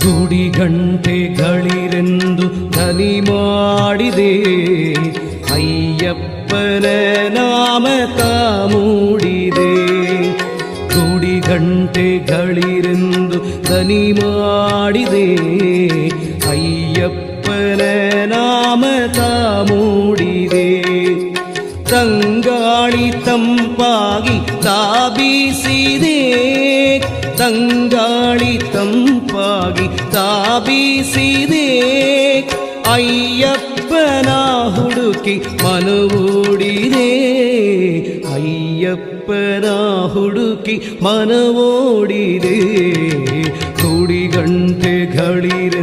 ಗುಡಿ ಗಂಟೆಗಳಿರೆಂದು ಧ್ವನಿ ಮಾಡಿದೆ, ಅಯ್ಯಪ್ಪನ ನಾಮಕ ಮೂಡಿದೆ. ಗುಡಿ ಗಂಟೆಗಳಿರೆಂದು ಧ್ವನಿ ಮಾಡಿದೆ, ಅಯ್ಯಪ್ಪನ ನಾಮಕ ಮೂಡಿದೆ. ತಂಗಾಳಿ ತಂಪಾಗಿ ತಾಬೀಸಿದೆ, ತಂಗಾಳಿ ತಂಪಾಗಿ ತಾಬೀಸಿದೆ. ಅಯ್ಯಪ್ಪನ ಹುಡುಕಿ ಮನವೋಡಿದೆ, ಅಯ್ಯಪ್ಪನ ಹುಡುಕಿ ಮನವೋಡಿದೆ. ಗುಡಿ ಗಂಟೆಗಳಿರೆ